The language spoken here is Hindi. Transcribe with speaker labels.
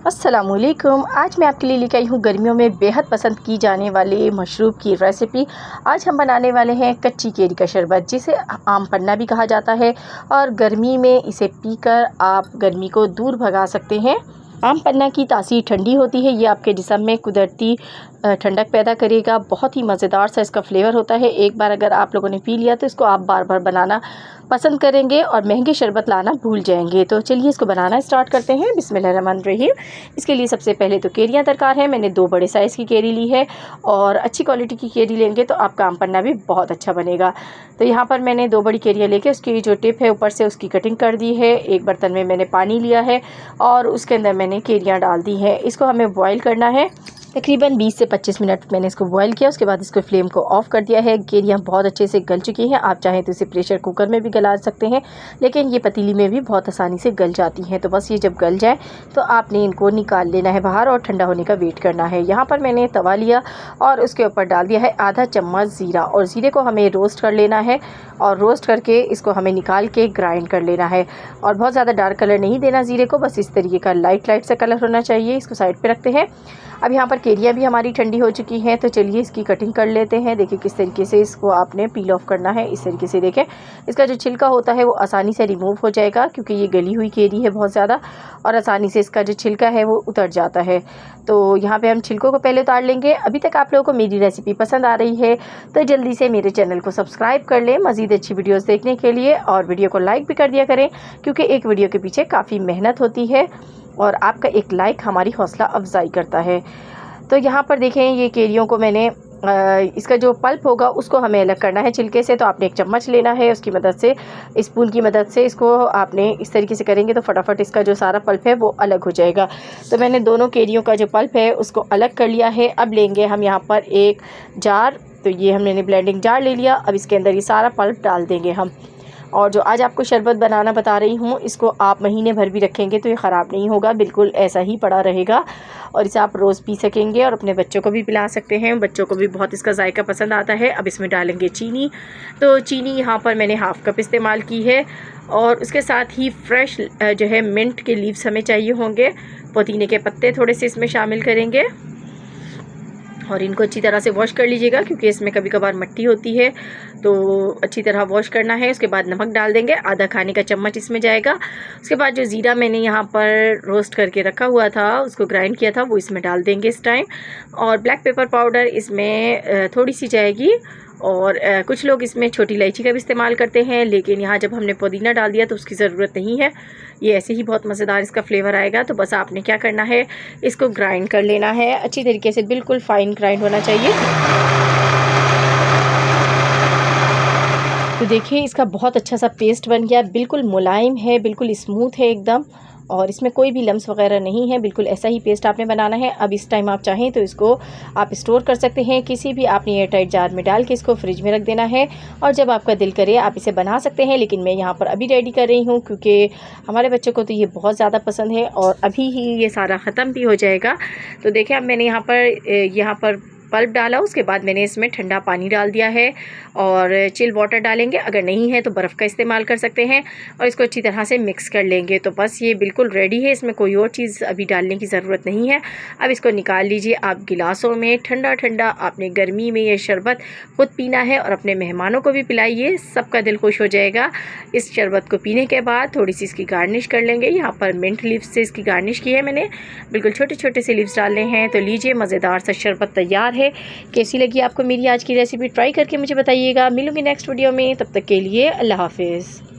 Speaker 1: अस्सलामुअलैकुम। आज मैं आपके लिए लेकर आई हूँ गर्मियों में बेहद पसंद की जाने वाले मशरूब की रेसिपी। आज हम बनाने वाले हैं कच्ची केरी का शरबत, जिसे आम पन्ना भी कहा जाता है, और गर्मी में इसे पीकर आप गर्मी को दूर भगा सकते हैं। आम पन्ना की तासीर ठंडी होती है, ये आपके जिस्म में कुदरती ठंडक पैदा करेगा। बहुत ही मज़ेदार सा इसका फ्लेवर होता है। एक बार अगर आप लोगों ने पी लिया तो इसको आप बार बार बनाना पसंद करेंगे और महंगे शरबत लाना भूल जाएंगे। तो चलिए इसको बनाना स्टार्ट करते हैं। बिस्मिल्लाहिर्रहमानिर्रहीम। इसके लिए सबसे पहले तो केरियाँ दरकार है। मैंने 2 बड़े साइज़ की केरी ली है, और अच्छी क्वालिटी की केरी लेंगे तो आपका आम पन्ना भी बहुत अच्छा बनेगा। तो यहाँ पर मैंने 2 बड़ी केरियाँ लेके उसकी जो टिप है ऊपर से उसकी कटिंग कर दी है। एक बर्तन में मैंने पानी लिया है और उसके अंदर मैंने केरियाँ डाल दी हैं। इसको हमें बॉईल करना है। तकरीबन 20 से 25 मिनट मैंने इसको बॉईल किया। उसके बाद इसको फ्लेम को ऑफ़ कर दिया है। केरियाँ बहुत अच्छे से गल चुकी हैं। आप चाहें तो इसे प्रेशर कुकर में भी गला सकते हैं, लेकिन ये पतीली में भी बहुत आसानी से गल जाती हैं। तो बस ये जब गल जाए तो आपने इनको निकाल लेना है बाहर और ठंडा होने का वेट करना है। यहाँ पर मैंने तवा लिया और उसके ऊपर डाल दिया है आधा चम्मच ज़ीरा, और ज़ीरे को हमें रोस्ट कर लेना है, और रोस्ट करके इसको हमें निकाल के ग्राइंड कर लेना है। और बहुत ज़्यादा डार्क कलर नहीं देना ज़ीरे को, बस इस तरीके का लाइट सा कलर होना चाहिए। इसको साइड पे रखते हैं। अब यहाँ पर केरियाँ भी हमारी ठंडी हो चुकी हैं, तो चलिए इसकी कटिंग कर लेते हैं। देखिए किस तरीके से इसको आपने पील ऑफ करना है। इस तरीके से देखें, इसका जो छिलका होता है वो आसानी से रिमूव हो जाएगा, क्योंकि ये गली हुई केरी है बहुत ज़्यादा, और आसानी से इसका जो छिलका है वो उतर जाता है। तो यहाँ पे हम छिलकों को पहले उतार लेंगे। अभी तक आप लोगों को मेरी रेसिपी पसंद आ रही है तो जल्दी से मेरे चैनल को सब्सक्राइब कर लें मज़ीद अच्छी वीडियोस देखने के लिए, और वीडियो को लाइक भी कर दिया करें, क्योंकि एक वीडियो के पीछे काफ़ी मेहनत होती है और आपका एक लाइक हमारी हौसला अफजाई करता है। तो यहाँ पर देखें, ये केरियों को मैंने इसका जो पल्प होगा उसको हमें अलग करना है छिलके से। तो आपने एक चम्मच लेना है, उसकी मदद से, स्पून की मदद से इसको आपने इस तरीके से करेंगे तो फटाफट इसका जो सारा पल्प है वो अलग हो जाएगा। तो मैंने दोनों केरियों का जो पल्प है उसको अलग कर लिया है। अब लेंगे हम यहाँ पर एक जार। तो ये हमने ब्लेंडिंग जार ले लिया। अब इसके अंदर ये सारा पल्प डाल देंगे हम। और जो आज आपको शरबत बनाना बता रही हूँ, इसको आप महीने भर भी रखेंगे तो ये ख़राब नहीं होगा, बिल्कुल ऐसा ही पड़ा रहेगा, और इसे आप रोज़ पी सकेंगे और अपने बच्चों को भी पिला सकते हैं। बच्चों को भी बहुत इसका जायका पसंद आता है। अब इसमें डालेंगे चीनी। तो चीनी यहाँ पर मैंने हाफ़ कप इस्तेमाल की है, और उसके साथ ही फ्रेश जो है मिंट के लीव्स हमें चाहिए होंगे। पुदीने के पत्ते थोड़े से इसमें शामिल करेंगे, और इनको अच्छी तरह से वॉश कर लीजिएगा, क्योंकि इसमें कभी कभार मिट्टी होती है, तो अच्छी तरह वॉश करना है। उसके बाद नमक डाल देंगे, आधा खाने का चम्मच इसमें जाएगा। उसके बाद जो ज़ीरा मैंने यहाँ पर रोस्ट करके रखा हुआ था, उसको ग्राइंड किया था, वो इसमें डाल देंगे इस टाइम। और ब्लैक पेपर पाउडर इसमें थोड़ी सी जाएगी, और कुछ लोग इसमें छोटी इलायची का भी इस्तेमाल करते हैं, लेकिन यहाँ जब हमने पुदीना डाल दिया तो उसकी ज़रूरत नहीं है। ये ऐसे ही बहुत मज़ेदार इसका फ्लेवर आएगा। तो बस आपने क्या करना है, इसको ग्राइंड कर लेना है अच्छी तरीके से, बिल्कुल फ़ाइन ग्राइंड होना चाहिए। तो देखिए इसका बहुत अच्छा सा पेस्ट बन गया, बिल्कुल मुलायम है, बिल्कुल स्मूथ है एकदम, और इसमें कोई भी लम्स वगैरह नहीं है। बिल्कुल ऐसा ही पेस्ट आपने बनाना है। अब इस टाइम आप चाहें तो इसको आप स्टोर कर सकते हैं किसी भी, आपने एयर टाइट जार में डाल के इसको फ्रिज में रख देना है, और जब आपका दिल करे आप इसे बना सकते हैं। लेकिन मैं यहाँ पर अभी रेडी कर रही हूँ, क्योंकि हमारे बच्चों को तो ये बहुत ज़्यादा पसंद है, और अभी ही ये सारा ख़त्म भी हो जाएगा। तो देखिए अब मैंने यहाँ पर पल्प डाला, उसके बाद मैंने इसमें ठंडा पानी डाल दिया है, और चिल वाटर डालेंगे। अगर नहीं है तो बर्फ़ का इस्तेमाल कर सकते हैं, और इसको अच्छी तरह से मिक्स कर लेंगे। तो बस ये बिल्कुल रेडी है, इसमें कोई और चीज़ अभी डालने की ज़रूरत नहीं है। अब इसको निकाल लीजिए आप गिलासों में, ठंडा ठंडा। आपने गर्मी में ये शरबत ख़ुद पीना है और अपने मेहमानों को भी पिलाइए, सबका दिल खुश हो जाएगा। इस शरबत को पीने के बाद थोड़ी सी इसकी गार्निश कर लेंगे। यहाँ पर मिंट लीव्स से इसकी गार्निश की है मैंने, बिल्कुल छोटे छोटे से लीव्स डालने हैं। तो लीजिए मज़ेदार सा शरबत तैयार है। कैसी लगी आपको मेरी आज की रेसिपी, ट्राई करके मुझे बताइएगा। मिलूंगी नेक्स्ट वीडियो में, तब तक के लिए अल्लाह हाफिज़।